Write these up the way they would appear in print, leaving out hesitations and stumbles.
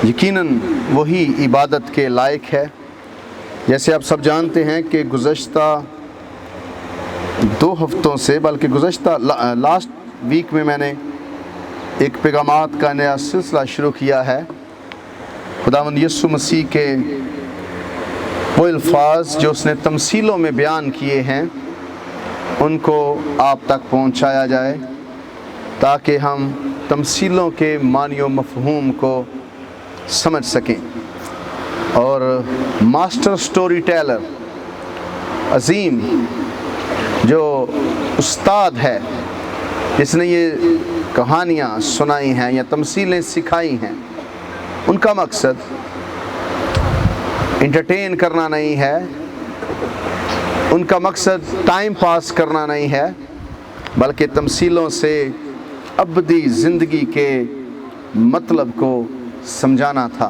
یقیناً وہی عبادت کے لائق ہے۔ جیسے آپ سب جانتے ہیں کہ گزشتہ 2 ہفتوں سے، بلکہ گزشتہ لاسٹ ویک میں نے ایک پیغامات کا نیا سلسلہ شروع کیا ہے۔ خداوند یسوع مسیح کے وہ الفاظ جو اس نے تمثیلوں میں بیان کیے ہیں ان کو آپ تک پہنچایا جائے، تاکہ ہم تمثیلوں کے معنی و مفہوم کو سمجھ سکیں۔ اور ماسٹر سٹوری ٹیلر، عظیم جو استاد ہے جس نے یہ کہانیاں سنائی ہیں یا تمثیلیں سکھائی ہیں، ان کا مقصد انٹرٹین کرنا نہیں ہے، ان کا مقصد ٹائم پاس کرنا نہیں ہے، بلکہ تمثیلوں سے ابدی زندگی کے مطلب کو سمجھانا تھا۔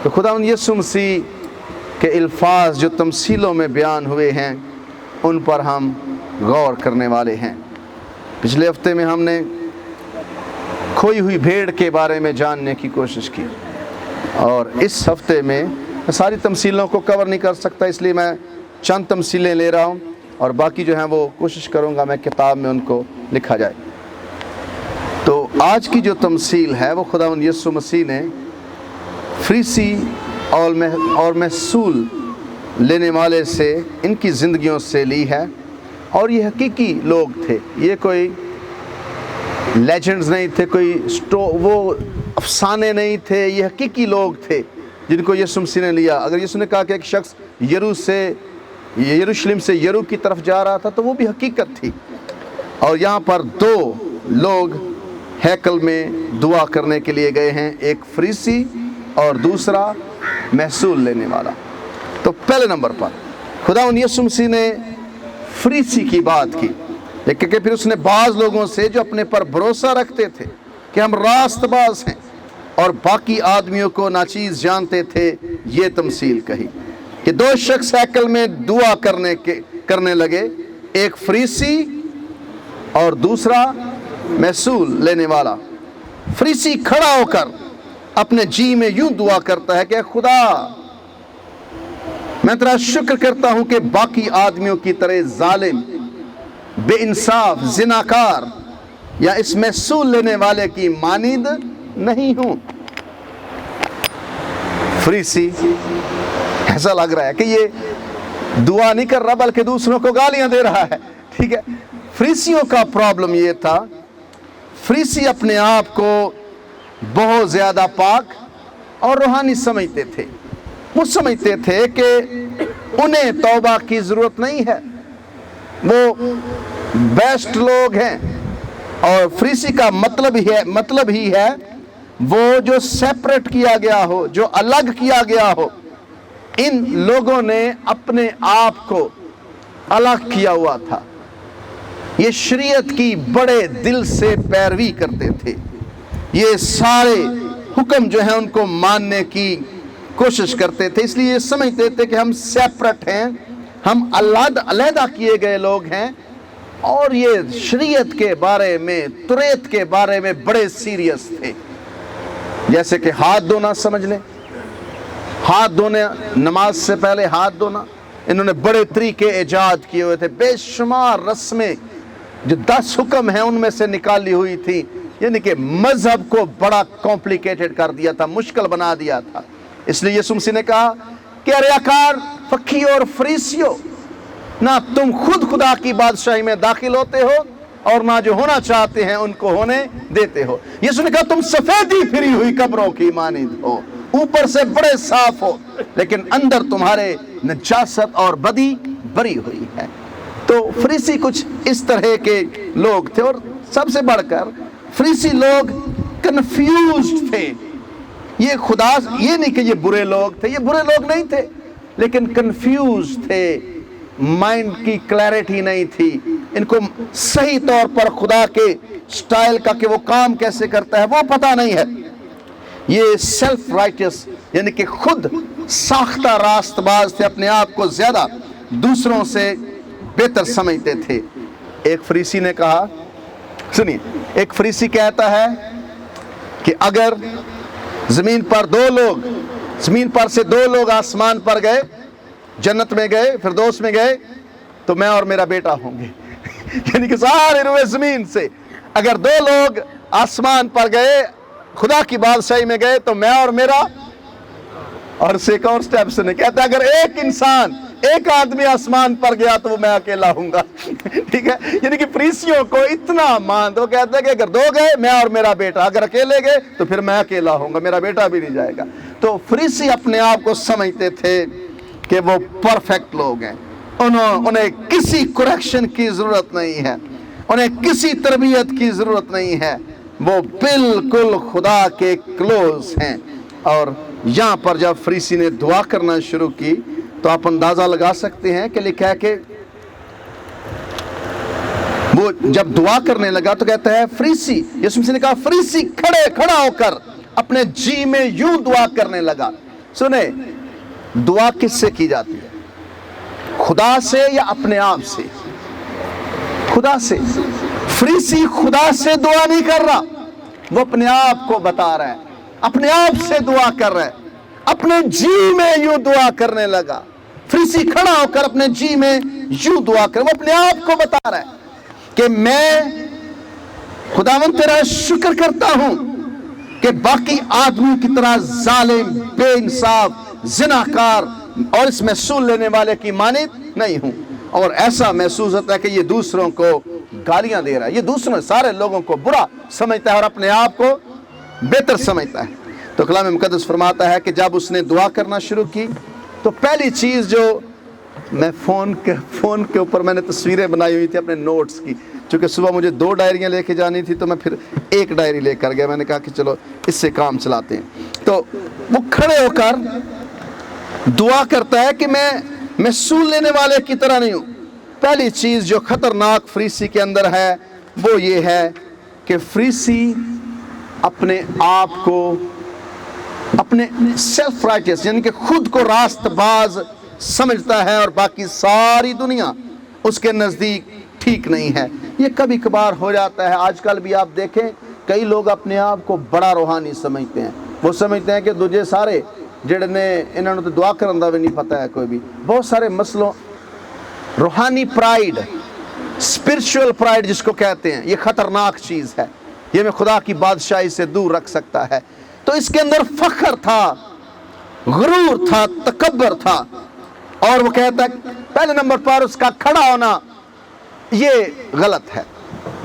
تو خداوند یسوع مسیح کے الفاظ جو تمثیلوں میں بیان ہوئے ہیں ان پر ہم غور کرنے والے ہیں۔ پچھلے ہفتے میں ہم نے کھوئی ہوئی بھیڑ کے بارے میں جاننے کی کوشش کی، اور اس ہفتے میں ساری تمثیلوں کو کور نہیں کر سکتا، اس لیے میں چند تمثیلیں لے رہا ہوں، اور باقی جو ہیں وہ کوشش کروں گا میں کتاب میں ان کو لکھا جائے۔ تو آج کی جو تمثیل ہے وہ خداوند یسوع مسیح نے فریسی اور محصول لینے والے سے، ان کی زندگیوں سے لی ہے، اور یہ حقیقی لوگ تھے، یہ کوئی لیجنڈز نہیں تھے، کوئی وہ افسانے نہیں تھے، یہ حقیقی لوگ تھے جن کو یسوع مسیح نے لیا۔ اگر یسوع نے کہا کہ ایک شخص یروشلم سے یرو کی طرف جا رہا تھا تو وہ بھی حقیقت تھی۔ اور یہاں پر 2 لوگ ہیکل میں دعا کرنے کے لیے گئے ہیں، ایک فریسی اور دوسرا محصول لینے والا۔ تو پہلے نمبر پر خداوند یسوع مسیح نے فریسی کی بات کی، لیکن پھر اس نے بعض لوگوں سے جو اپنے پر بھروسہ رکھتے تھے کہ ہم راست باز ہیں اور باقی آدمیوں کو ناچیز جانتے تھے، یہ تمثیل کہی کہ 2 شخص ہیکل میں دعا کرنے لگے، ایک فریسی اور دوسرا محصول لینے والا۔ فریسی کھڑا ہو کر اپنے جی میں یوں دعا کرتا ہے کہ خدا، میں تیرا شکر کرتا ہوں کہ باقی آدمیوں کی طرح ظالم، بے انصاف، زناکار یا اس محصول لینے والے کی مانند نہیں ہوں۔ فریسی ایسا لگ رہا ہے کہ یہ دعا نہیں کر رہا بلکہ دوسروں کو گالیاں دے رہا ہے، ٹھیک ہے۔ فریسیوں کا پرابلم یہ تھا، فریسی اپنے آپ کو بہت زیادہ پاک اور روحانی سمجھتے تھے۔ وہ سمجھتے تھے کہ انہیں توبہ کی ضرورت نہیں ہے، وہ بیسٹ لوگ ہیں، اور فریسی کا مطلب ہی ہے وہ جو سیپریٹ کیا گیا ہو، جو الگ کیا گیا ہو۔ ان لوگوں نے اپنے آپ کو الگ کیا ہوا تھا، یہ شریعت کی بڑے دل سے پیروی کرتے تھے، یہ سارے حکم جو ہیں ان کو ماننے کی کوشش کرتے تھے، اس لیے یہ سمجھتے تھے کہ ہم سیپریٹ ہیں، ہم علیحدہ کیے گئے لوگ ہیں، اور یہ شریعت کے بارے میں، توریت کے بارے میں بڑے سیریس تھے۔ جیسے کہ ہاتھ دھونا سمجھ لیں، ہاتھ دھونے، نماز سے پہلے ہاتھ دھونا، انہوں نے بڑے طریقے ایجاد کیے ہوئے تھے، بے شمار رسمیں جو 10 حکم ہیں ان میں سے نکالی ہوئی تھی، یعنی کہ مذہب کو بڑا کمپلیکیٹڈ کر دیا تھا، مشکل بنا دیا تھا۔ اس لیے یسوع مسیح نے کہا کہ ریاکار، فقیوں اور فریسیوں، نہ تم خود خدا کی بادشاہی میں داخل ہوتے ہو اور نہ جو ہونا چاہتے ہیں ان کو ہونے دیتے ہو۔ یسوع نے کہا تم سفیدی پھری ہوئی قبروں کی مانند ہو، اوپر سے بڑے صاف ہو لیکن اندر تمہارے نجاست اور بدی بری ہوئی ہے۔ تو فریسی کچھ اس طرح کے لوگ تھے، اور سب سے بڑھ کر فریسی لوگ کنفیوزڈ تھے۔ یہ نہیں کہ یہ برے لوگ تھے، یہ برے لوگ نہیں تھے، لیکن کنفیوز تھے، مائنڈ کی کلیئرٹی نہیں تھی، ان کو صحیح طور پر خدا کے سٹائل کا کہ وہ کام کیسے کرتا ہے وہ پتہ نہیں ہے۔ یہ سیلف رائٹس یعنی کہ خود ساختہ راست باز تھے، اپنے آپ کو زیادہ دوسروں سے بہتر سمجھتے تھے۔ ایک فریسی نے کہا، سنیے، ایک فریسی کہتا ہے کہ اگر زمین پر دو لوگ، زمین پر سے دو لوگ آسمان پر گئے، جنت میں گئے، فردوس میں گئے، تو میں اور میرا بیٹا ہوں گے یعنی کہ سارے روئے زمین سے اگر دو لوگ آسمان پر گئے، خدا کی بادشاہی میں گئے، تو میں اور میرا، اور اسے ایک اور سٹیپ سے نہیں کہتا اگر ایک انسان، ایک آدمی آسمان پر گیا تو وہ میں اکیلا ہوں گا ٹھیک ہے، یعنی کہ فریسیوں کو اتنا مان تو کہتا ہے کہ اگر دو گئے میں اور میرا بیٹا، اگر اکیلے گئے تو پھر میں اکیلا ہوں گا، میرا بیٹا بھی نہیں جائے گا۔ تو فریسی اپنے آپ کو سمجھتے تھے کہ وہ پرفیکٹ لوگ ہیں، انہیں کسی کریکشن کی ضرورت نہیں ہے، انہیں کسی تربیت کی ضرورت نہیں ہے، وہ بالکل خدا کے کلوز ہیں۔ اور یہاں پر جب فریسی نے دعا کرنا شروع کی تو آپ اندازہ لگا سکتے ہیں کہ لکھا ہے کہ وہ جب دعا کرنے لگا تو کہتا ہے فریسی، یسوع مسیح نے کہا فریسی کھڑا ہو کر اپنے جی میں یوں دعا کرنے لگا۔ سنیں، دعا کس سے کی جاتی ہے؟ خدا سے یا اپنے آپ سے؟ خدا سے۔ فریسی خدا سے دعا نہیں کر رہا، وہ اپنے آپ کو بتا رہا ہے، اپنے آپ سے دعا کر رہا ہے، اپنے جی میں یوں دعا کرنے لگا۔ فریسی کھڑا ہو کر اپنے جی میں یوں دعا کر، وہ اپنے آپ کو بتا رہا ہے کہ میں خداوند تیرا شکر کرتا ہوں کہ باقی آدمیوں کی طرح ظالم، بے انصاف، زناکار اور اس محصول لینے والے کی مانند نہیں ہوں۔ اور ایسا محسوس ہوتا ہے کہ یہ دوسروں کو گالیاں دے رہا ہے، یہ دوسروں سارے لوگوں کو برا سمجھتا ہے اور اپنے آپ کو بہتر سمجھتا ہے۔ تو کلام مقدس فرماتا ہے کہ جب اس نے دعا کرنا شروع کی تو پہلی چیز جو میں فون کے اوپر میں نے تصویریں بنائی ہوئی تھی اپنے نوٹس کی، چونکہ صبح مجھے 2 ڈائریاں لے کے جانی تھی تو میں پھر 1 ڈائری لے کر گیا، میں نے کہا کہ چلو اس سے کام چلاتے ہیں۔ تو وہ کھڑے ہو کر دعا کرتا ہے کہ میں محصول لینے والے کی طرح نہیں ہوں۔ پہلی چیز جو خطرناک فریسی کے اندر ہے وہ یہ ہے کہ فریسی اپنے آپ کو، اپنے سیلف رائٹس یعنی کہ خود کو راست باز سمجھتا ہے اور باقی ساری دنیا اس کے نزدیک ٹھیک نہیں ہے۔ یہ کبھی کبھار ہو جاتا ہے، آج کل بھی آپ دیکھیں کئی لوگ اپنے آپ کو بڑا روحانی سمجھتے ہیں، وہ سمجھتے ہیں کہ دوجے سارے جڑے نے انہوں نے تو دعا کرن دا بھی نہیں پتہ ہے کوئی بھی، بہت سارے مسئلوں، روحانی پرائیڈ، اسپرچول پرائیڈ جس کو کہتے ہیں، یہ خطرناک چیز ہے، یہ میں خدا کی بادشاہی سے دور رکھ سکتا ہے۔ تو اس کے اندر فخر تھا، غرور تھا، تکبر تھا، اور وہ کہتا ہے پہلے نمبر پر اس کا کھڑا ہونا یہ غلط ہے۔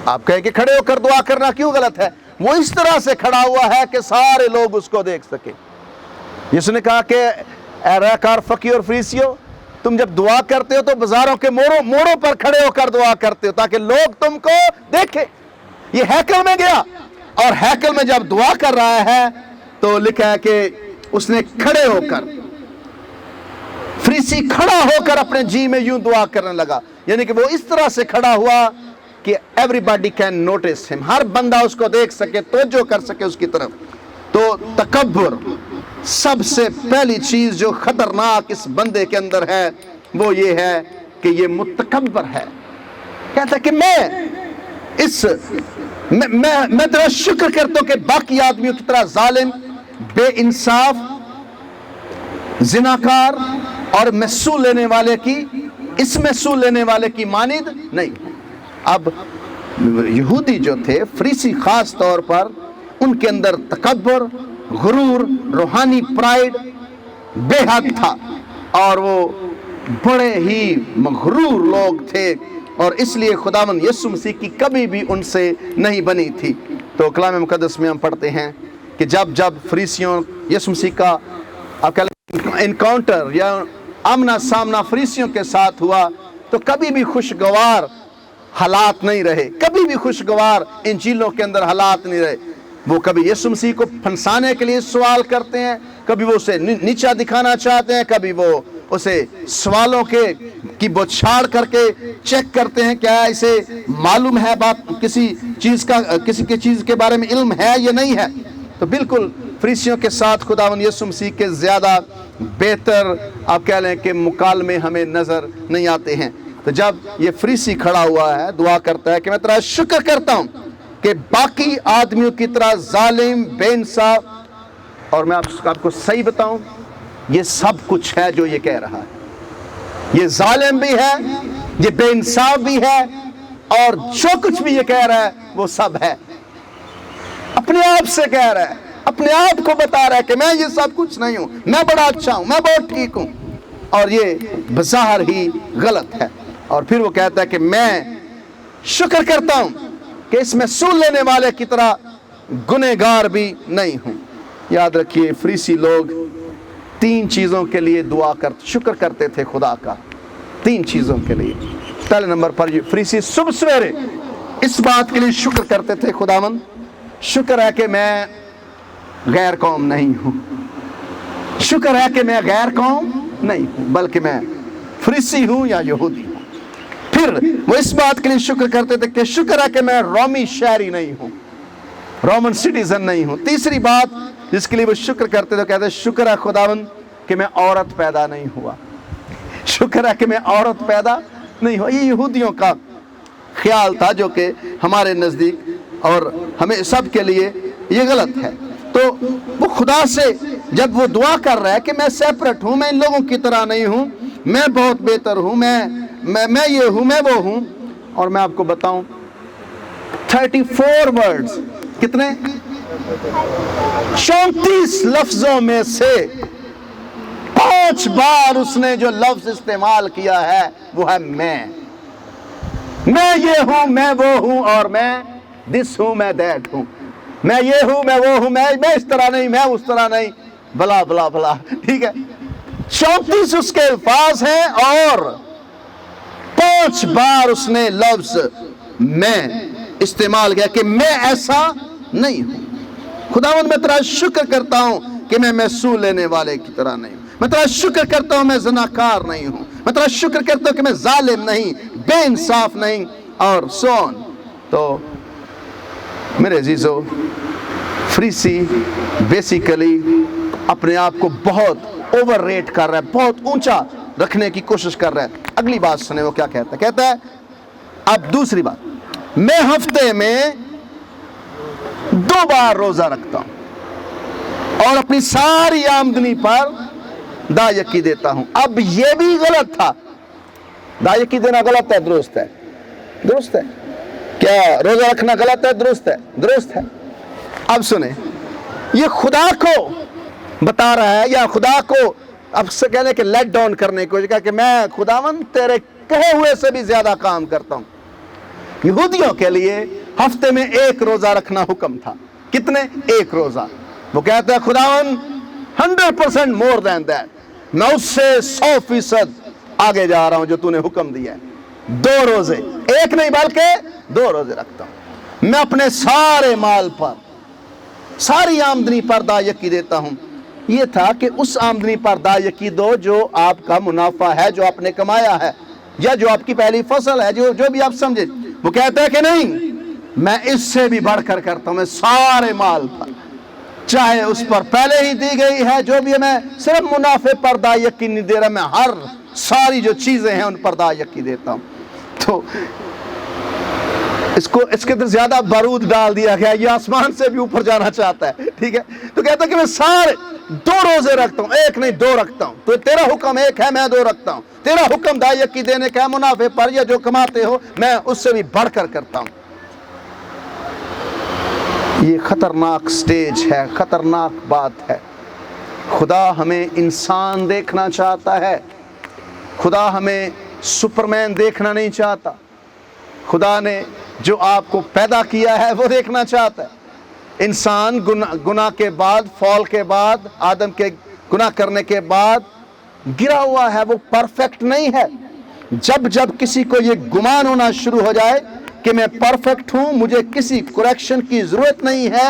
آپ کہیں کہ کھڑے ہو کر دعا کرنا کیوں غلط ہے؟ وہ اس طرح سے کھڑا ہوا ہے کہ سارے لوگ اس کو دیکھ سکیں۔ یسوع نے کہا کہ اے ریاکار فقیر اور فریسیو، تم جب دعا کرتے ہو تو بازاروں کے موڑوں پر کھڑے ہو کر دعا کرتے ہو تاکہ لوگ تم کو دیکھیں۔ یہ ہیکل میں گیا اور ہیکل میں جب دعا کر رہا ہے تو لکھا ہے کہ اس نے کھڑے ہو کر، فریسی کھڑا ہو کر اپنے جی میں یوں دعا کرنے لگا، یعنی کہ وہ اس طرح سے کھڑا ہوا کہ ایوری باڈی کین نوٹس ہم، ہر بندہ اس کو دیکھ سکے، توجہ کر سکے اس کی طرف۔ تو تکبر سب سے پہلی چیز جو خطرناک اس بندے کے اندر ہے وہ یہ ہے کہ یہ متکبر ہے۔ کہتا ہے کہ میں تیرا شکر کرتا ہوں کہ باقی آدمیوں کی طرح ظالم، بے انصاف، زناکار اور محصول لینے والے کی، اس محصول لینے والے کی مانند نہیں۔ اب یہودی جو تھے، فریسی خاص طور پر، ان کے اندر تکبر، غرور، روحانی پرائیڈ بے حد تھا، اور وہ بڑے ہی مغرور لوگ تھے، اور اس لیے خداوند یسوع مسیح کی کبھی بھی ان سے نہیں بنی تھی۔ تو کلام مقدس میں ہم پڑھتے ہیں کہ جب فریسیوں یسوع مسیح کا انکاؤنٹر یا آمنا سامنا فریسیوں کے ساتھ ہوا تو کبھی بھی خوشگوار حالات نہیں رہے، کبھی بھی خوشگوار انجیلوں کے اندر حالات نہیں رہے۔ وہ کبھی یسوع مسیح کو پھنسانے کے لیے سوال کرتے ہیں، کبھی وہ اسے نیچا دکھانا چاہتے ہیں، کبھی وہ اسے سوالوں کی بوچھاڑ کر کے چیک کرتے ہیں کیا اسے معلوم ہے بات، کسی چیز کے بارے میں علم ہے یا نہیں ہے۔ تو بالکل فریسیوں کے ساتھ خداوند یسوع مسیح کے زیادہ بہتر آپ کہہ لیں کہ مکالمے ہمیں نظر نہیں آتے ہیں۔ تو جب یہ فریسی کھڑا ہوا ہے، دعا کرتا ہے کہ میں تیرا شکر کرتا ہوں کہ باقی آدمیوں کی طرح ظالم، بے انصاف اور میں آپ کو صحیح بتاؤں، یہ سب کچھ ہے جو یہ کہہ رہا ہے۔ یہ ظالم بھی ہے، یہ بے انصاف بھی ہے، اور جو کچھ بھی یہ کہہ رہا ہے وہ سب ہے۔ اپنے آپ سے کہہ رہا ہے، اپنے آپ کو بتا رہا ہے کہ میں یہ سب کچھ نہیں ہوں، میں بڑا اچھا ہوں، میں بہت ٹھیک ہوں، اور یہ بظاہر ہی غلط ہے۔ اور پھر وہ کہتا ہے کہ میں شکر کرتا ہوں کہ اس میں سن لینے والے کی طرح گنہگار بھی نہیں ہوں۔ یاد رکھیے، فریسی لوگ 3 چیزوں کے لیے شکر کرتے تھے خدا کا، 3 چیزوں کے لیے۔ پہلے نمبر پر فریسی صبح سویرے اس بات کے لیے شکر کرتے تھے، خداوند شکر ہے کہ میں غیر قوم نہیں ہوں، شکر ہے کہ میں غیر قوم نہیں ہوں، بلکہ میں فریسی ہوں یا یہودی ہوں۔ پھر وہ اس بات کے لیے شکر کرتے تھے کہ شکر ہے کہ میں رومی شہری نہیں ہوں، رومن سٹیزن نہیں ہوں۔ تیسری بات جس کے لیے وہ شکر کرتے تھے، کہتے شکر ہے خداوند کہ میں عورت پیدا نہیں ہوا، شکر ہے کہ میں عورت پیدا نہیں ہوا۔ یہ یہودیوں کا خیال تھا جو کہ ہمارے نزدیک اور ہمیں سب کے لیے یہ غلط ہے۔ تو وہ خدا سے جب وہ دعا کر رہا ہے کہ میں سیپریٹ ہوں، میں ان لوگوں کی طرح نہیں ہوں، میں بہت بہتر ہوں، میں یہ ہوں، میں وہ ہوں۔ اور میں آپ کو بتاؤں 34 ورڈز، کتنے؟ 34 لفظوں میں سے 5 بار اس نے جو لفظ استعمال کیا ہے وہ ہے میں یہ ہوں، میں وہ ہوں، اور میں دس ہوں، میں دیٹ ہوں، میں یہ ہوں، میں وہ ہوں، میں اس طرح نہیں، میں اس طرح نہیں، بلا بلا بلا۔ ٹھیک ہے، 34 اس کے الفاظ ہیں، اور 5 بار اس نے لفظ میں استعمال کیا کہ میں ایسا نہیں ہوں۔ خداوند میں تیرا شکر کرتا ہوں کہ میں محصول لینے والے کی طرح نہیں ہوں، میں تیرا شکر کرتا ہوں میں زناکار نہیں ہوں، میں تیرا شکر کرتا ہوں کہ میں ظالم نہیں، بے انصاف نہیں، اور سون۔ تو میرے عزیزو، فریسی بیسیکلی اپنے آپ کو بہت اوور ریٹ کر رہا ہے، بہت اونچا رکھنے کی کوشش کر رہا ہے۔ اگلی بات سنیں وہ کیا کہتا ہے۔ کہتا ہے اب دوسری بات، میں ہفتے میں 2 بار روزہ رکھتا ہوں اور اپنی ساری آمدنی پر دایکی دیتا ہوں۔ اب یہ بھی غلط تھا، دایکی دینا غلط ہے، درست ہے؟ درست ہے۔ کیا روزہ رکھنا غلط ہے؟ درست ہے، درست ہے۔ اب سنیں، یہ خدا کو بتا رہا ہے، یا خدا کو اب سے کہنے کہ لیٹ ڈاؤن کرنے کو، کہ میں خداوند تیرے کہے ہوئے سے بھی زیادہ کام کرتا ہوں۔ یہودیوں کے لیے ہفتے میں 1 روزہ رکھنا حکم تھا۔ کتنے؟ 1 روزہ۔ وہ کہتا ہے خداوند 100% مور دین دیٹ، میں اس سے 100% آگے جا رہا ہوں جو تو نے حکم دیا ہے۔ 2 روزے، 1 نہیں بلکہ 2 روزے رکھتا ہوں، میں اپنے سارے مال پر، ساری آمدنی پر دایکی دیتا ہوں۔ یہ تھا کہ اس آمدنی پر دایکی دو جو آپ کا منافع ہے، جو آپ نے کمایا ہے، یا جو آپ کی پہلی فصل ہے، جو بھی آپ سمجھے۔ وہ کہتا ہے کہ نہیں، میں اس سے بھی بڑھ کر کرتا ہوں، میں سارے مال پر، چاہے اس پر پہلے ہی دی گئی ہے جو بھی ہے، میں صرف منافع پر دایکی نہیں دے رہا، میں ہر ساری جو چیزیں ہیں ان پر دایکی دیتا ہوں۔ تو اس کے اندر زیادہ بارود ڈال دیا گیا، یہ آسمان سے بھی اوپر جانا چاہتا ہے۔ ٹھیک ہے، تو کہتا ہے کہ میں سارے 2 روزے رکھتا ہوں، 1 نہیں 2 رکھتا ہوں۔ تو تیرا حکم 1 ہے، میں 2 رکھتا ہوں۔ تیرا حکم دایکی دینے کا منافع پر، یا جو کماتے ہو، میں اس سے بھی بڑھ کر کرتا ہوں۔ یہ خطرناک سٹیج ہے، خطرناک بات ہے۔ خدا ہمیں انسان دیکھنا چاہتا ہے، خدا ہمیں سپرمین دیکھنا نہیں چاہتا۔ خدا نے جو آپ کو پیدا کیا ہے وہ دیکھنا چاہتا ہے۔ انسان گناہ کے بعد، فال کے بعد، آدم کے گناہ کرنے کے بعد گرا ہوا ہے، وہ پرفیکٹ نہیں ہے۔ جب کسی کو یہ گمان ہونا شروع ہو جائے کہ میں پرفیکٹ ہوں، مجھے کسی کریکشن کی ضرورت نہیں ہے،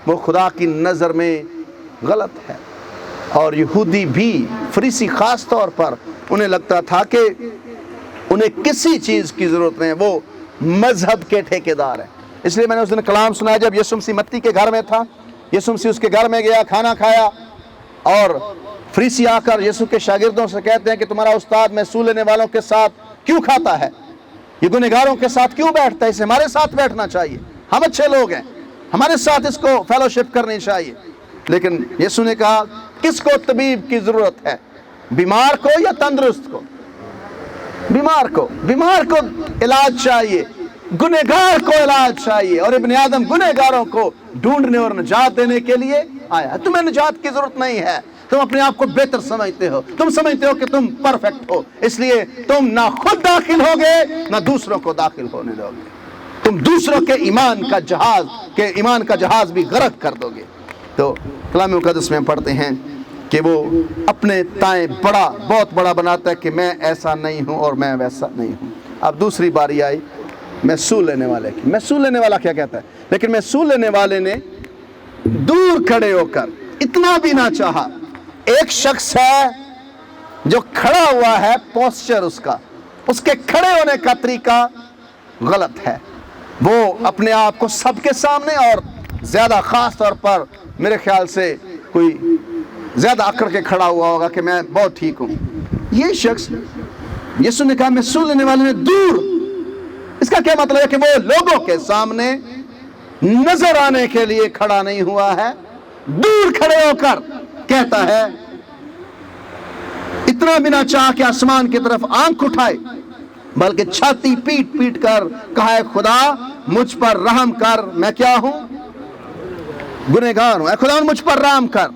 وہ خدا کی نظر میں غلط ہے۔ اور یہودی بھی، فریسی خاص طور پر، انہیں لگتا تھا کہ انہیں کسی چیز کی ضرورت نہیں ہے، وہ مذہب کے ٹھیکیدار ہیں۔ اس لیے میں نے اس دن کلام سنایا جب یسوع مسیح متی کے گھر میں تھا، یسوع مسیح اس کے گھر میں گیا، کھانا کھایا، اور فریسی آ کر یسوع کے شاگردوں سے کہتے ہیں کہ تمہارا استاد محصول لینے والوں کے ساتھ کیوں کھاتا ہے، یہ گنہگاروں کے ساتھ کیوں بیٹھتا ہے، اسے ہمارے ساتھ بیٹھنا چاہیے، ہم اچھے لوگ ہیں، ہمارے ساتھ اس کو فیلوشپ کرنی چاہیے۔ لیکن یسوع نے کہا کس کو طبیب کی ضرورت ہے, بیمار کو یا تندرست کو؟ بیمار کو علاج چاہیے, گنہگار کو علاج چاہیے, اور ابن آدم گنہگاروں کو ڈھونڈنے اور نجات دینے کے لیے آیا. تمہیں نجات کی ضرورت نہیں ہے, تم اپنے آپ کو بہتر سمجھتے ہو, تم سمجھتے ہو کہ تم پرفیکٹ ہو, اس لیے تم نہ خود داخل ہوگے نہ دوسروں کو داخل ہونے دو گے. تم دوسروں کے ایمان کا جہاز بھی غرق کر دو گے. تو کلام مقدس میں ہم پڑھتے ہیں کہ وہ اپنے تائیں بہت بڑا بناتا ہے کہ میں ایسا نہیں ہوں اور میں ویسا نہیں ہوں. اب دوسری باری آئی محصول لینے والے کی. محصول لینے والا کیا کہتا ہے؟ لیکن محصول لینے والے نے دور کھڑے ہو کر اتنا بھی نہ چاہا. ایک شخص ہے جو کھڑا ہوا ہے, پوسچر اس کے کھڑے ہونے کا طریقہ غلط ہے. وہ اپنے آپ کو سب کے سامنے اور زیادہ خاص طور پر میرے خیال سے کوئی زیادہ اکڑ کے کھڑا ہوا ہوگا کہ میں بہت ٹھیک ہوں. یہ شخص یسوع نے کہا محصول لینے والے نے دور. اس کا کیا مطلب ہے کہ وہ لوگوں کے سامنے نظر آنے کے لیے کھڑا نہیں ہوا ہے, دور کھڑے ہو کر کہتا ہے, اتنا بھی نہ چاہ کہ آسمان کی طرف آنکھ اٹھائے, بلکہ چھاتی پیٹ کر کہا ہے خدا مجھ پر رحم کر, میں کیا ہوں؟ گنہگار ہوں. اے خدا مجھ پر رحم کر,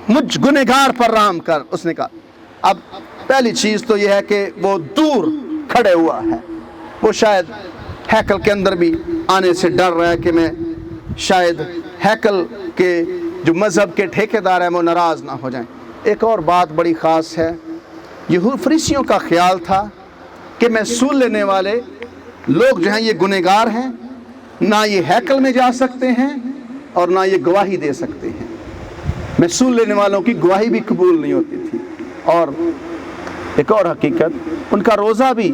مجھ گنہگار پر رحم کر. اس نے کہا. اب پہلی چیز تو یہ ہے کہ وہ دور کھڑے ہوا ہے. وہ شاید ہیکل کے اندر بھی آنے سے ڈر رہا ہے کہ میں شاید ہیکل کے جو مذہب کے ٹھیکیدار ہیں وہ ناراض نہ ہو جائیں. ایک اور بات بڑی خاص ہے, فریسیوں کا خیال تھا کہ محصول لینے والے لوگ جو ہیں یہ گنہگار ہیں, نہ یہ ہیکل میں جا سکتے ہیں اور نہ یہ گواہی دے سکتے ہیں. محصول لینے والوں کی گواہی بھی قبول نہیں ہوتی تھی. اور ایک اور حقیقت, ان کا روزہ بھی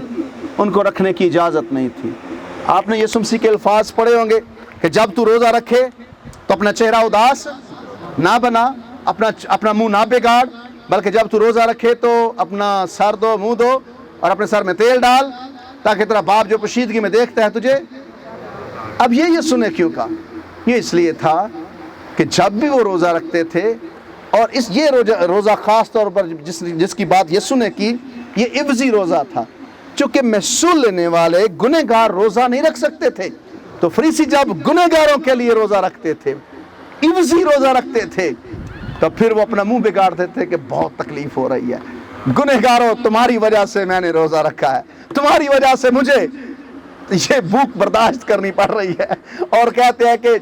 ان کو رکھنے کی اجازت نہیں تھی. آپ نے یسوع مسیح کے الفاظ پڑھے ہوں گے کہ جب تو روزہ رکھے تو اپنا چہرہ اداس نہ بنا, اپنا منہ نہ بگاڑ, بلکہ جب تو روزہ رکھے تو اپنا سر دو, منہ دو اور اپنے سر میں تیل ڈال, تاکہ تیرا باپ جو پوشیدگی میں دیکھتا ہے تجھے. اب یہ یسوع نے کیوں کہا؟ یہ اس لیے تھا کہ جب بھی وہ روزہ رکھتے تھے, اور یہ روزہ خاص طور پر جس کی بات یسوع نے کی, یہ عوضی روزہ تھا. چونکہ محصول لینے والے گنہگار روزہ نہیں رکھ سکتے تھے, تو فریسی جب گنہگاروں کے لیے روزہ رکھتے تھے, عوضی روزہ رکھتے تھے, تو پھر وہ اپنا منہ بگاڑتے تھے کہ بہت تکلیف ہو رہی ہے, گنہگاروں تمہاری وجہ سے میں نے روزہ رکھا ہے, تمہاری وجہ سے مجھے یہ بھوک برداشت کرنی پڑ رہی ہے. اور کہتے ہیں کہ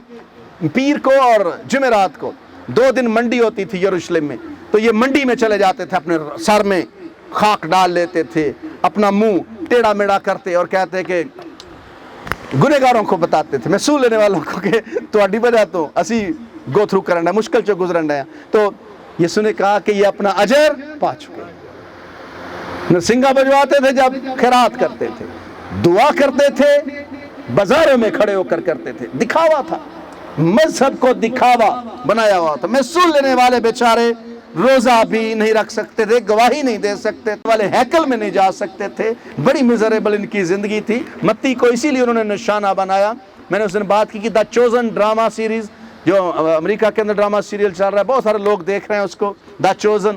پیر کو اور جمعرات کو 2 دن منڈی ہوتی تھی یروشلم میں, تو یہ منڈی میں چلے جاتے تھے, اپنے سر میں خاک ڈال لیتے تھے, اپنا منہ ٹیڑھا میڑھا کرتے اور کہتے کہ گنہگاروں کو بتاتے تھے, محصول لینے والوں کو, کہ تہاڈی وجہ تو اسی گو تھرو کرن ہے, مشکل چو گزرن ہے. تو یسوع نے کہا کہ یہ اپنا اجر پا چکے. نرسنگا بجواتے تھے جب خیرات کرتے تھے, دعا کرتے تھے, بازاروں میں کھڑے ہو کر کرتے تھے, دکھاوا تھا, مذہب کو دکھاوا بنایا ہوا تھا. محصول لینے والے بیچارے روزہ بھی نہیں رکھ سکتے تھے, گواہی نہیں دے سکتے والے ہیکل میں نہیں جا سکتے تھے. بڑی میزریبل ان کی زندگی تھی. متی کو اسی لیے انہوں نے نشانہ بنایا. میں نے اس دن بات کی کہ دا چوزن ڈرامہ سیریز جو امریکہ کے اندر ڈرامہ سیریل چل رہا ہے, بہت سارے لوگ دیکھ رہے ہیں اس کو, دا چوزن.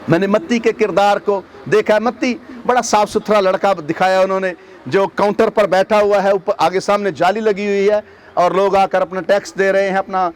میں نے متی کے کردار کو دیکھا. متی بڑا صاف ستھرا لڑکا دکھایا انہوں نے, جو کاؤنٹر پر بیٹھا ہوا ہے, اوپر آگے سامنے جالی لگی ہوئی ہے, اور لوگ آ کر اپنا ٹیکس دے رہے ہیں, اپنا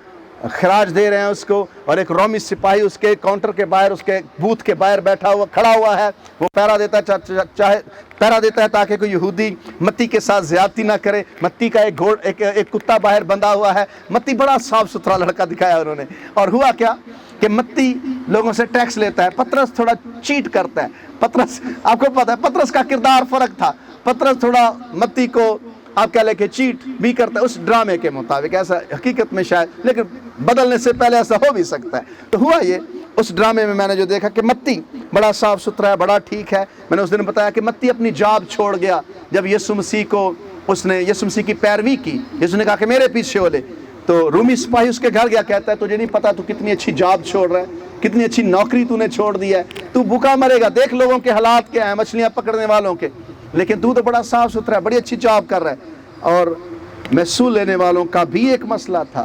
خراج دے رہے ہیں اس کو, اور ایک رومی سپاہی اس کے کاؤنٹر کے باہر, اس کے بوتھ کے باہر بیٹھا ہوا کھڑا ہوا ہے. وہ پہرا دیتا ہے تاکہ کوئی یہودی متی کے ساتھ زیادتی نہ کرے. متی کا ایک کتا باہر بندھا ہوا ہے. متی بڑا صاف ستھرا لڑکا دکھایا انہوں نے. اور ہوا کیا کہ متی لوگوں سے ٹیکس لیتا ہے, پطرس تھوڑا چیٹ کرتا ہے. پطرس, آپ کو پتا ہے پطرس کا کردار فرق تھا. پطرس تھوڑا متی کو آپ کہہ لیں کہ چیٹ بھی کرتا ہے اس ڈرامے کے مطابق, ایسا حقیقت میں شاید, لیکن بدلنے سے پہلے ایسا ہو بھی سکتا ہے. تو ہوا یہ, اس ڈرامے میں نے جو دیکھا کہ متی بڑا صاف ستھرا ہے, بڑا ٹھیک ہے. میں نے اس دن بتایا کہ متی اپنی جاب چھوڑ گیا جب یسوع مسیح کو, اس نے یسوع مسیح کی پیروی کی. یسوع نے کہا کہ میرے پیچھے ہو لے. تو رومی سپاہی اس کے گھر گیا, کہتا ہے تجھے نہیں پتا تو کتنی اچھی جاب چھوڑ رہا ہے, کتنی اچھی نوکری تو نے چھوڑ دی ہے, تو بھوکا مرے گا, دیکھ لوگوں کے حالات کیا ہیں, مچھلیاں پکڑنے والوں کے, لیکن تو بڑا صاف ستھرا ہے, بڑی اچھی جاب کر رہا ہے. اور محصول لینے والوں کا بھی ایک مسئلہ تھا,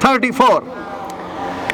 34।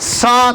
7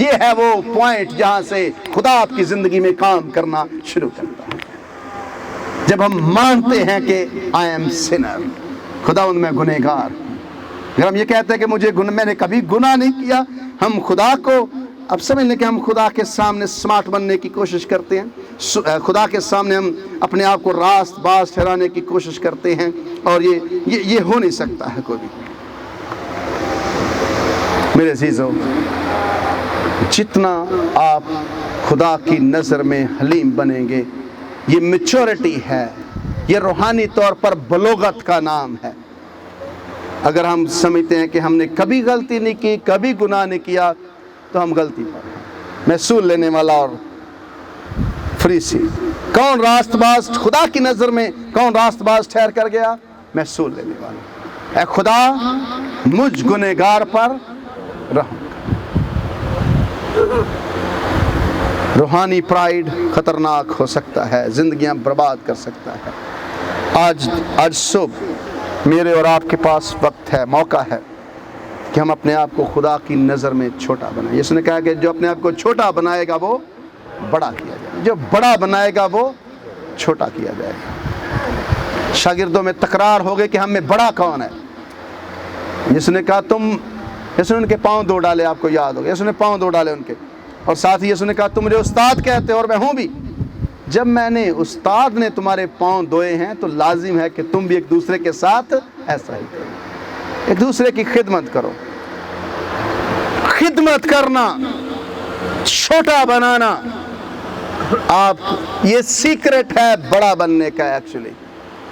یہ ہے وہ پوائنٹ جہاں سے خدا آپ کی زندگی میں کام کرنا شروع کرتا ہے. جب ہم مانتے ہیں کہ I am sinner, خداوند میں گنہگار. اگر ہم یہ کہتے ہیں کہ میں نے کبھی گناہ نہیں کیا, ہم خدا کو اب سمجھ لیں کہ ہم خدا کے سامنے سمارٹ بننے کی کوشش کرتے ہیں, خدا کے سامنے ہم اپنے آپ کو راست باز ٹھہرانے کی کوشش کرتے ہیں, اور یہ ہو نہیں سکتا ہے کوئی بھی. میرے عزیزو, جتنا آپ خدا کی نظر میں حلیم بنیں گے, یہ میچورٹی ہے, یہ روحانی طور پر بلوغت کا نام ہے. اگر ہم سمجھتے ہیں کہ ہم نے کبھی غلطی نہیں کی, کبھی گناہ نہیں کیا, تو ہم غلطی پر ہیں. محصول لینے والا اور فریسی, کون راست باز خدا کی نظر میں کون راست باز ٹھہر کر گیا؟ محصول لینے والا. اے خدا مجھ گنہگار پر رحم کر. روحانی پرائیڈ خطرناک ہو سکتا ہے, زندگیاں برباد کر سکتا ہے. آج صبح میرے اور آپ کے پاس وقت ہے, موقع ہے کہ ہم اپنے آپ کو خدا کی نظر میں چھوٹا بنائیں. اس نے کہا کہ جو اپنے آپ کو چھوٹا بنائے گا وہ بڑا کیا جائے گا, جو بڑا بنائے گا وہ چھوٹا کیا جائے گا. شاگردوں میں تکرار ہو گئی کہ ہم میں بڑا کون ہے. جس نے کہا جس نے ان کے پاؤں دھو ڈالے, آپ کو یاد ہوگا, اس نے پاؤں دھو ڈالے ان کے, اور ساتھ ہی اس نے کہا تم مجھے استاد کہتے ہو اور میں ہوں بھی. جب میں نے استاد نے تمہارے پاؤں دھوئے ہیں تو لازم ہے کہ تم بھی ایک دوسرے کے ساتھ ایسا ہی کرو, ایک دوسرے کی خدمت کرو. خدمت کرنا, چھوٹا بنانا, یہ سیکرٹ ہے بڑا بننے کا. ایکچولی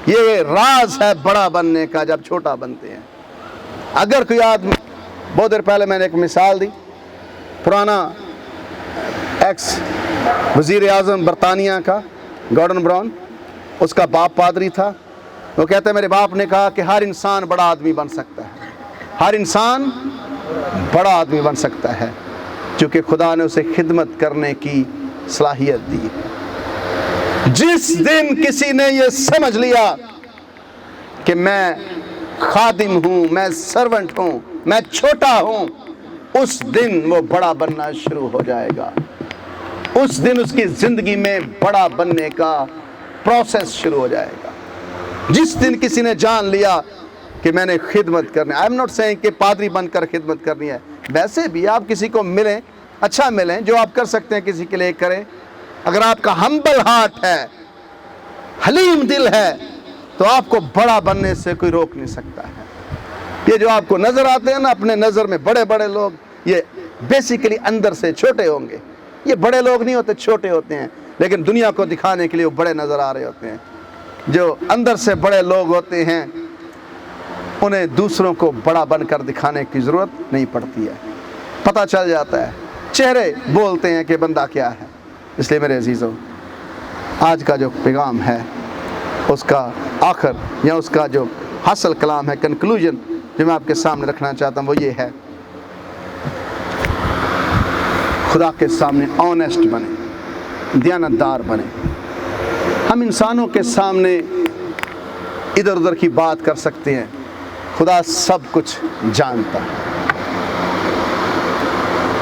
یہ راز ہے بڑا بننے کا, جب چھوٹا بنتے ہیں. اگر کوئی آدمی, بہت دیر پہلے میں نے ایک مثال دی, پرانا ایکس وزیر اعظم برطانیہ کا گارڈن براؤن, اس کا باپ پادری تھا. وہ کہتے ہیں میرے باپ نے کہا کہ ہر انسان بڑا آدمی بن سکتا ہے, ہر انسان بڑا آدمی بن سکتا ہے, کیونکہ خدا نے اسے خدمت کرنے کی صلاحیت دی. جس دن کسی نے یہ سمجھ لیا کہ میں خادم ہوں, میں سرونٹ ہوں, میں چھوٹا ہوں, اس دن وہ بڑا بننا شروع ہو جائے گا. اس دن اس کی زندگی میں بڑا بننے کا پروسیس شروع ہو جائے گا. جس دن کسی نے جان لیا کہ میں نے خدمت کرنی, آئی ایم ناٹ سیئنگ کہ پادری بن کر خدمت کرنی ہے, ویسے بھی آپ کسی کو ملیں, اچھا ملیں, جو آپ کر سکتے ہیں کسی کے لیے کریں. اگر آپ کا ہمبل ہارٹ ہے, حلیم دل ہے, تو آپ کو بڑا بننے سے کوئی روک نہیں سکتا ہے. یہ جو آپ کو نظر آتے ہیں نا اپنے نظر میں بڑے بڑے لوگ, یہ بیسیکلی اندر سے چھوٹے ہوں گے. یہ بڑے لوگ نہیں ہوتے, چھوٹے ہوتے ہیں, لیکن دنیا کو دکھانے کے لیے وہ بڑے نظر آ رہے ہوتے ہیں. جو اندر سے بڑے لوگ ہوتے ہیں انہیں دوسروں کو بڑا بن کر دکھانے کی ضرورت نہیں پڑتی ہے, پتہ چل جاتا ہے, چہرے بولتے ہیں کہ بندہ کیا ہے. اس لیے میرے عزیزوں, آج کا جو پیغام ہے اس کا آخر یا اس کا جو حاصل کلام ہے, کنکلوژن جو میں آپ کے سامنے رکھنا چاہتا ہوں, وہ یہ ہے, خدا کے سامنے آنیسٹ بنے, دیانتدار بنے. ہم انسانوں کے سامنے ادھر ادھر کی بات کر سکتے ہیں, خدا سب کچھ جانتا ہے.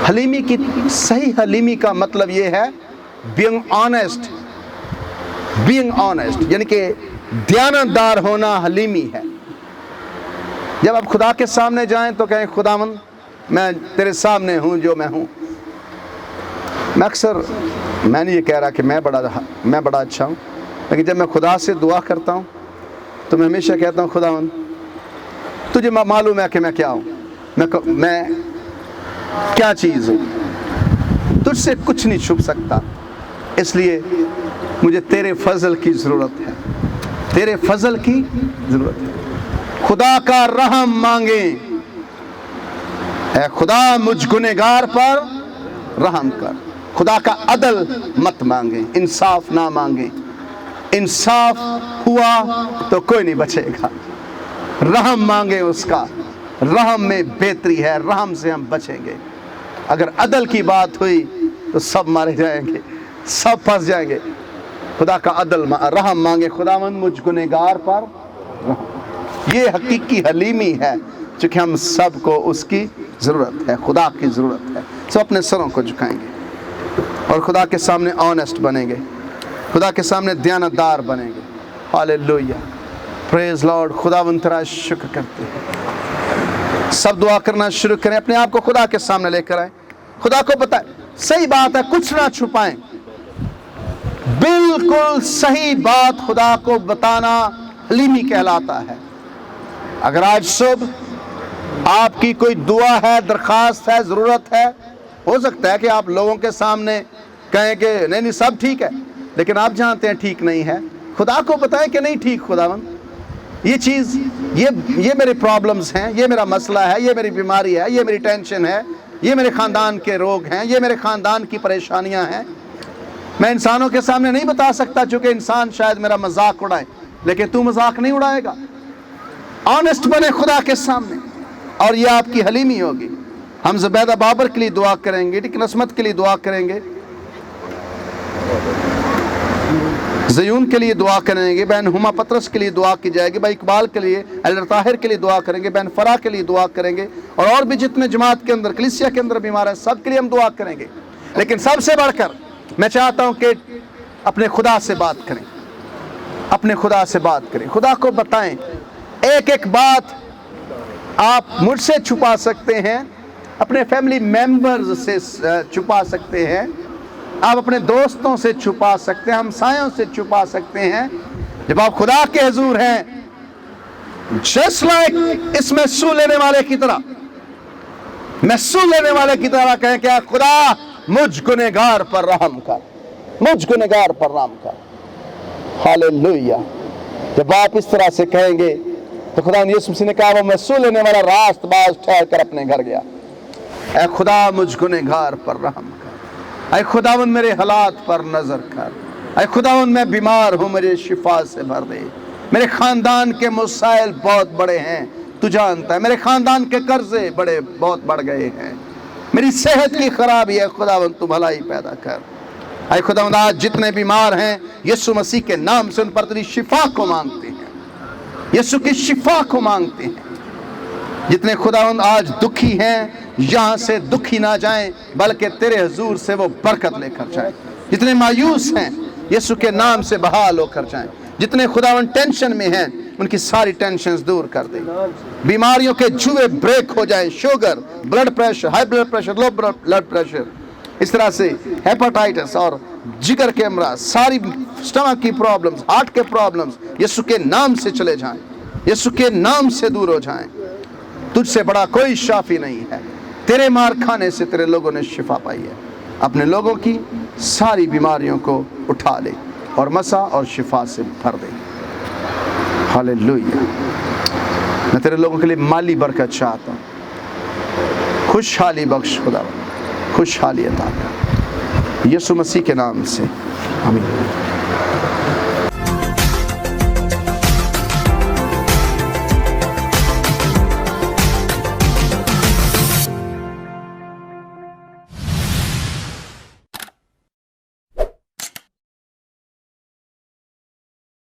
حلیمی کی صحیح حلیمی کا مطلب یہ ہے being honest, یعنی کہ دیانتدار ہونا حلیمی ہے. جب آپ خدا کے سامنے جائیں تو کہیں خداوند میں تیرے سامنے ہوں جو میں ہوں. میں نہیں یہ کہہ رہا کہ میں بڑا اچھا ہوں, لیکن جب میں خدا سے دعا کرتا ہوں تو میں ہمیشہ کہتا ہوں خداوند تجھے معلوم ہے کہ میں کیا ہوں, میں کیا چیز ہوں, تجھ سے کچھ نہیں چھپ سکتا, اس لیے مجھے تیرے فضل کی ضرورت ہے, تیرے فضل کی ضرورت ہے. خدا کا رحم مانگیں, اے خدا مجھ گنہگار پر رحم کر. خدا کا عدل مت مانگیں, انصاف نہ مانگیں. انصاف ہوا تو کوئی نہیں بچے گا. رحم مانگیں اس کا, رحم میں بہتری ہے, رحم سے ہم بچیں گے. اگر عدل کی بات ہوئی تو سب مارے جائیں گے, سب پھنس جائیں گے. خدا کا عدل رحم مانگے, خداوند مجھ گنہگار پر رحم. یہ حقیقی حلیمی ہے, چونکہ ہم سب کو اس کی ضرورت ہے، خدا کی ضرورت ہے. سب اپنے سروں کو جھکائیں گے اور خدا کے سامنے آنیسٹ بنیں گے، خدا کے سامنے دیانتدار بنیں گے. ہاللیلویہ، پریز لارڈ. خداوند تیرا شکر کرتے ہیں. سب دعا کرنا شروع کریں، اپنے آپ کو خدا کے سامنے لے کر آئیں، خدا کو بتائیں. صحیح بات ہے، کچھ نہ چھپائیں، بالکل صحیح بات خدا کو بتانا حلیمی کہلاتا ہے. اگر آج صبح آپ کی کوئی دعا ہے، درخواست ہے، ضرورت ہے، ہو سکتا ہے کہ آپ لوگوں کے سامنے کہیں کہ نہیں سب ٹھیک ہے، لیکن آپ جانتے ہیں ٹھیک نہیں ہے. خدا کو بتائیں کہ نہیں ٹھیک خداوند، یہ چیز، یہ میرے پرابلمز ہیں، یہ میرا مسئلہ ہے، یہ میری بیماری ہے، یہ میری ٹینشن ہے، یہ میرے خاندان کے روگ ہیں، یہ میرے خاندان کی پریشانیاں ہیں. میں انسانوں کے سامنے نہیں بتا سکتا چونکہ انسان شاید میرا مذاق اڑائے، لیکن تو مذاق نہیں اڑائے گا. آنیسٹ بنے خدا کے سامنے، اور یہ آپ کی حلیمی ہوگی. ہم زبیدہ بابر کے لیے دعا کریں گے، ڈیکن عصمت کے لیے دعا کریں گے، زیون کے لیے دعا کریں گے، بہن ہما پطرس کے لیے دعا کی جائے گی، بھائی اقبال کے لیے، ایلڈر طاہر کے لیے دعا کریں گے، بہن فرا کے لیے دعا کریں گے، اور بھی جتنے جماعت کے اندر، کلیسیا کے اندر بیمار ہیں، سب کے لیے ہم دعا کریں گے. لیکن سب سے بڑھ کر میں چاہتا ہوں کہ اپنے خدا سے بات کریں، اپنے خدا سے بات کریں، خدا کو بتائیں. ایک ایک بات آپ مجھ سے چھپا سکتے ہیں، اپنے فیملی ممبرز سے چھپا سکتے ہیں، آپ اپنے دوستوں سے چھپا سکتے ہیں، ہمسایوں سے چھپا سکتے ہیں. جب آپ خدا کے حضور ہیں، جس لائک اس محسوس لینے والے کی طرح، محسوس لینے والے کی طرح کہیں کہ خدا مجھ گنہگار پر رحم کر، مجھ گنہگار پر رحم کر. ہاللیلویہ. جب آپ اس طرح سے کہیں گے تو خدا یسوع مسیح نے کہا وہ محسوس لینے والا راست باز ٹھہر کر اپنے گھر گیا. اے خدا مجھ گنہگار پر رحم کر، اے خداوند میرے حالات پر نظر کر، اے خداوند میں بیمار ہوں، مجھے شفا سے بھر دے. میرے خاندان کے مسائل بہت بڑے ہیں، تو جانتا ہے، میرے خاندان کے قرضے بہت بڑھ گئے ہیں، میری صحت کی خرابی ہے، خداوند تو بھلائی پیدا کر. اے خداوند آج جتنے بیمار ہیں یسوع مسیح کے نام سے ان پر تیری شفا کو مانگتے ہیں، یسوع کی شفا کو مانگتے ہیں. جتنے خداوند آج دکھی ہیں یہاں سے دکھی نہ جائیں بلکہ تیرے حضور سے وہ برکت لے کر جائیں. جتنے مایوس ہیں یسوع کے نام سے بحال ہو کر جائیں. جتنے خداوند ٹینشن میں ہیں ان کی ساری ٹینشنز دور کر دیں. بیماریوں کے جوئے بریک ہو جائیں، sugar, blood pressure, high blood pressure, low blood pressure, اس طرح سے ہیپاٹائٹس اور جگر کے امراض، ساری سٹمک کی پرابلمز، ہارٹ کے پرابلمز یسوع کے نام سے چلے جائیں، یسوع کے نام سے دور ہو جائیں. تجھ سے بڑا کوئی شافی نہیں ہے. تیرے مار کھانے سے تیرے لوگوں نے شفا پائی ہے. اپنے لوگوں کی ساری بیماریوں کو اٹھا لے اور مسا اور شفا سے بھر دے. ہاللیلویہ. میں تیرے لوگوں کے لیے مالی برکت چاہتا ہوں، خوشحالی بخش خدا، خوشحالی عطا کر، یسوع مسیح کے نام سے آمین.